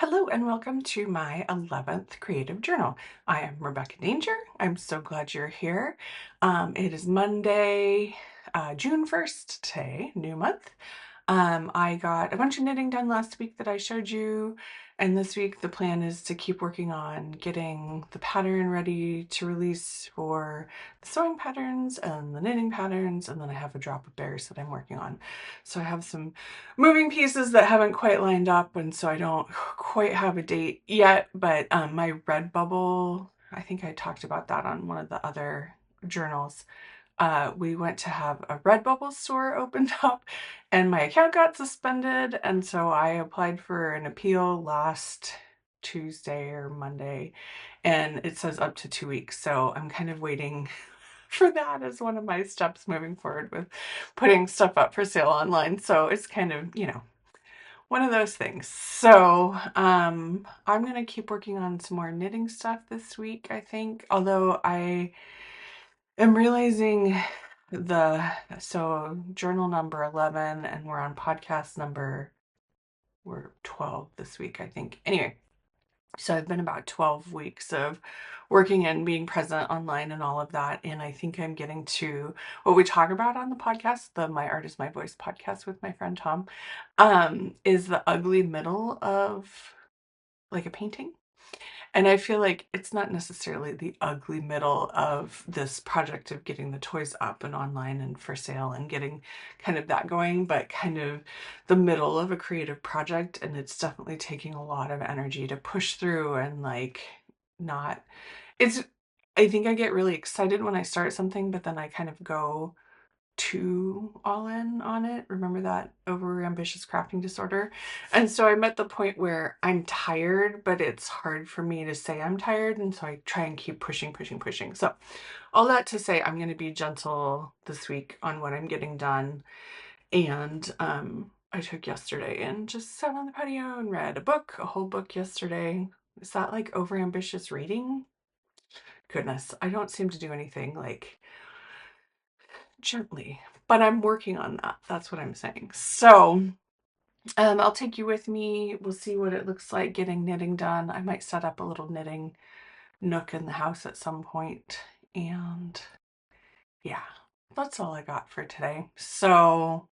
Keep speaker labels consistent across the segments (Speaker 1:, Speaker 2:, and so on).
Speaker 1: Hello and welcome to my 11th creative journal. I am Rebecca Danger. I'm so glad you're here. It is Monday, June 1st today, new month. I got a bunch of knitting done last week that I showed you, and this week the plan is to keep working on getting the pattern ready to release for the sewing patterns and the knitting patterns, and then I have a drop of bears that I'm working on. So I have some moving pieces that haven't quite lined up, and so I don't quite have a date yet, but my Redbubble, I think I talked about that on one of the other journals. We went to have a Redbubble store opened up and my account got suspended. And so I applied for an appeal last Tuesday or Monday, and it says up to 2 weeks. So I'm kind of waiting for that as one of my steps moving forward with putting stuff up for sale online. So it's kind of, one of those things. So I'm going to keep working on some more knitting stuff this week, I think. Although I am realizing so journal number 11 and we're on podcast number, we're 12 this week, I think. Anyway, so I've been about 12 weeks of working and being present online and all of that. And I think I'm getting to what we talk about on the podcast, the My Art is My Voice podcast with my friend Tom, is the ugly middle of like a painting. And I feel like it's not necessarily the ugly middle of this project of getting the toys up and online and for sale and getting kind of that going, but kind of the middle of a creative project. And it's definitely taking a lot of energy to push through and not, it's, I think I get really excited when I start something, but then I kind of go too all in on it. Remember that over ambitious crafting disorder? And so I'm at the point where I'm tired, but it's hard for me to say I'm tired. And so I try and keep pushing, pushing, pushing. So all that to say, I'm going to be gentle this week on what I'm getting done. And I took yesterday and just sat on the patio and read a whole book yesterday. Is that like over ambitious reading? Goodness, I don't seem to do anything like gently, but I'm working on that. That's what I'm saying. So I'll take you with me. We'll see what it looks like getting knitting done. I might set up a little knitting nook in the house at some point. And yeah, that's all I got for today. So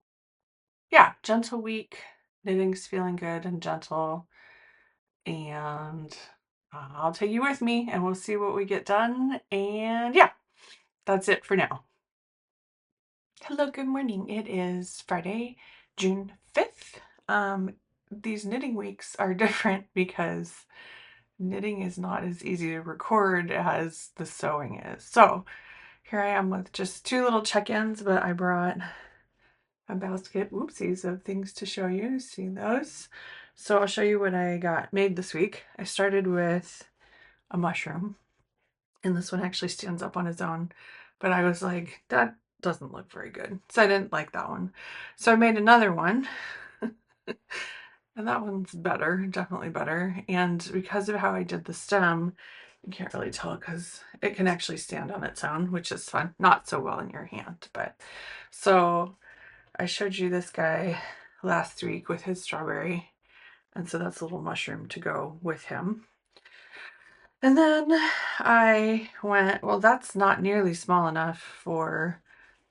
Speaker 1: yeah, gentle week. Knitting's feeling good and gentle. And I'll take you with me and we'll see what we get done. And yeah, that's it for now. Hello, good morning. It is Friday, June 5th. These knitting weeks are different because knitting is not as easy to record as the sewing is. So here I am with just two little check-ins, but I brought a basket, whoopsies, of things to show you. See those? So I'll show you what I got made this week. I started with a mushroom, and this one actually stands up on its own, but I was like, that doesn't look very good. So I didn't like that one. So I made another one, and that one's better, definitely better. And because of how I did the stem, you can't really tell because it can actually stand on its own, which is fun. Not so well in your hand, but so I showed you this guy last week with his strawberry. And so that's a little mushroom to go with him. And then I went, well, that's not nearly small enough for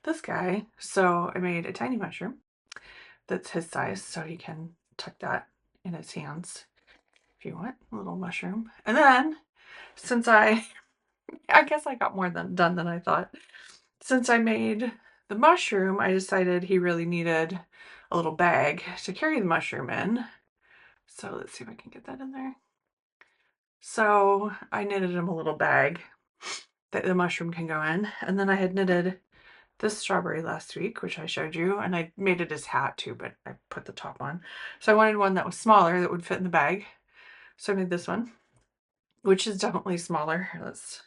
Speaker 1: this guy. So I made a tiny mushroom that's his size, so he can tuck that in his hands if you want, a little mushroom. And then since I guess I got more done than I thought. Since I made the mushroom, I decided he really needed a little bag to carry the mushroom in. So let's see if I can get that in there. So I knitted him a little bag that the mushroom can go in. And then I had knitted this strawberry last week, which I showed you, and I made it his hat too, but I put the top on. So I wanted one that was smaller that would fit in the bag. So I made this one, which is definitely smaller. This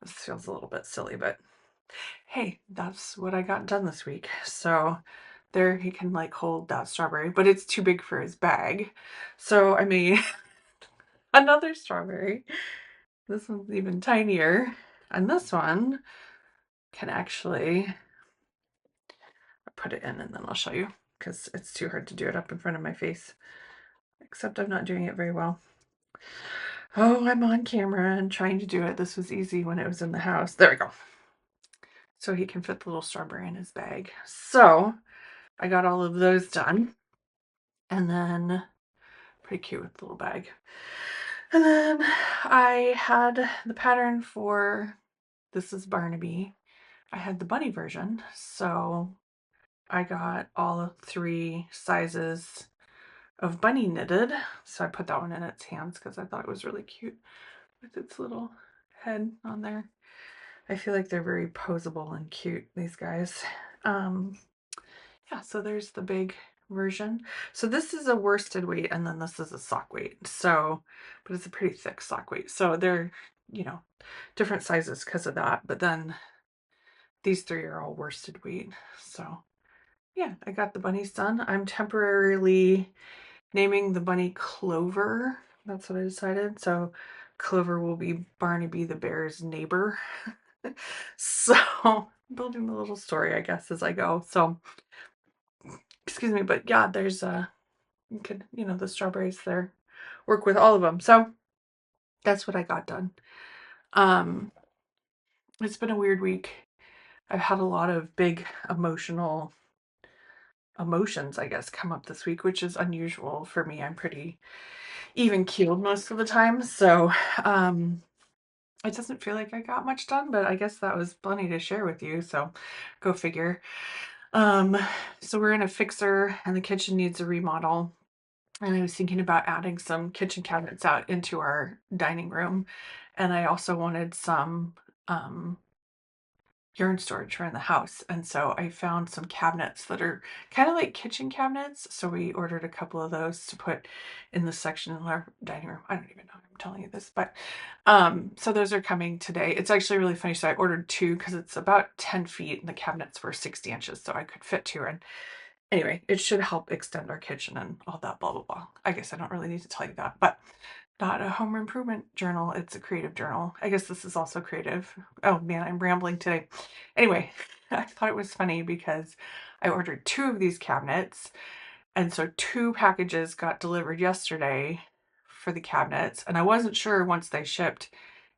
Speaker 1: feels a little bit silly, but hey, that's what I got done this week. So there he can like hold that strawberry, but it's too big for his bag. So I made another strawberry. This one's even tinier. And this one can actually put it in and then I'll show you because it's too hard to do it up in front of my face. I except I'm not doing it very well. Oh, I'm on camera and trying to do it. This was easy when it was in the house. There we go. So he can fit the little strawberry in his bag. So I got all of those done. And then, pretty cute with the little bag. And then I had the pattern for, this is Barnaby. I had the bunny version. So I got all 3 sizes of bunny knitted. So I put that one in its hands because I thought it was really cute with its little head on there. I feel like they're very poseable and cute, these guys. Yeah, so there's the big version. So this is a worsted weight and then this is a sock weight. So, but it's a pretty thick sock weight. So they're, you know, different sizes because of that. But then these 3 are all worsted weight. So yeah, I got the bunnies done. I'm temporarily naming the bunny Clover. That's what I decided. So Clover will be Barnaby the bear's neighbor. So building the little story, I guess, as I go. So excuse me, but yeah, there's you could, you know, the strawberries there work with all of them. So that's what I got done. It's been a weird week. I've had a lot of big emotions, I guess, come up this week, which is unusual for me. I'm pretty even keeled most of the time. So it doesn't feel like I got much done, but I guess that was plenty to share with you. So go figure. So we're in a fixer and the kitchen needs a remodel. And I was thinking about adding some kitchen cabinets out into our dining room. And I also wanted some yarn storage around the house. And so I found some cabinets that are kind of like kitchen cabinets. So we ordered a couple of those to put in the section in our dining room. I don't even know I'm telling you this, but so those are coming today. It's actually really funny. So I ordered 2 because it's about 10 feet and the cabinets were 60 inches. So I could fit 2 in. Anyway, it should help extend our kitchen and all that, blah, blah, blah. I guess I don't really need to tell you that, but not a home improvement journal. It's a creative journal. I guess this is also creative. Oh man, I'm rambling today. Anyway, I thought it was funny because I ordered 2 of these cabinets. And so 2 packages got delivered yesterday for the cabinets. And I wasn't sure once they shipped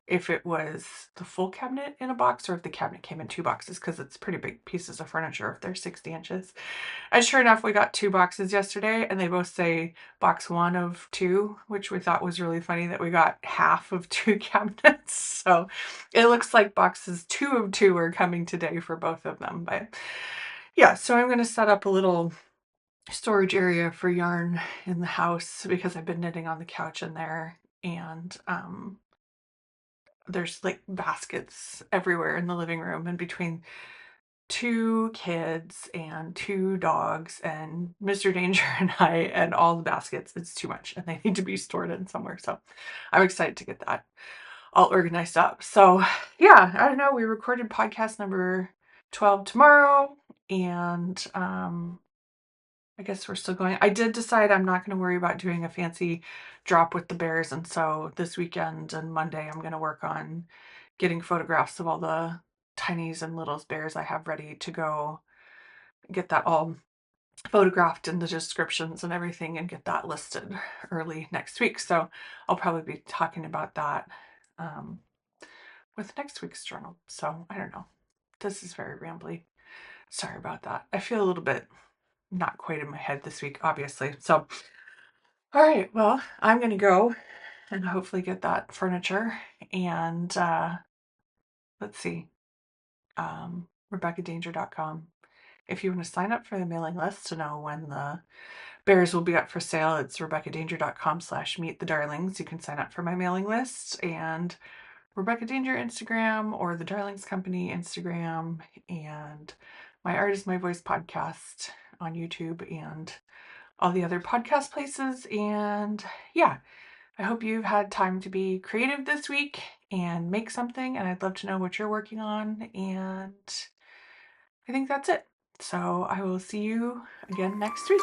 Speaker 1: if it was the full cabinet in a box or if the cabinet came in 2 boxes because it's pretty big pieces of furniture if they're 60 inches. And sure enough, we got 2 boxes yesterday and they both say box 1 of 2, which we thought was really funny that we got half of 2 cabinets. So it looks like boxes 2 of 2 are coming today for both of them. But yeah, so I'm going to set up a little storage area for yarn in the house because I've been knitting on the couch in there, and there's like baskets everywhere in the living room, and between 2 kids and 2 dogs and Mr. Danger and I and all the baskets, it's too much and they need to be stored in somewhere. So I'm excited to get that all organized up. So yeah, I don't know. We recorded podcast number 12 tomorrow, and I guess we're still going. I did decide I'm not going to worry about doing a fancy drop with the bears. And so this weekend and Monday, I'm going to work on getting photographs of all the tinies and littles bears I have ready to go, get that all photographed in the descriptions and everything and get that listed early next week. So I'll probably be talking about that with next week's journal. So I don't know. This is very rambly. Sorry about that. I feel a little bit not quite in my head this week, obviously. So, all right, well, I'm going to go and hopefully get that furniture. And let's see, RebeccaDanger.com. If you want to sign up for the mailing list to know when the bears will be up for sale, it's RebeccaDanger.com/meetthedarlings. You can sign up for my mailing list, and Rebecca Danger Instagram or the Darlings Company Instagram, and my Art is My Voice podcast on YouTube and all the other podcast places. And yeah, I hope you've had time to be creative this week and make something, and I'd love to know what you're working on. And I think that's it. So I will see you again next week.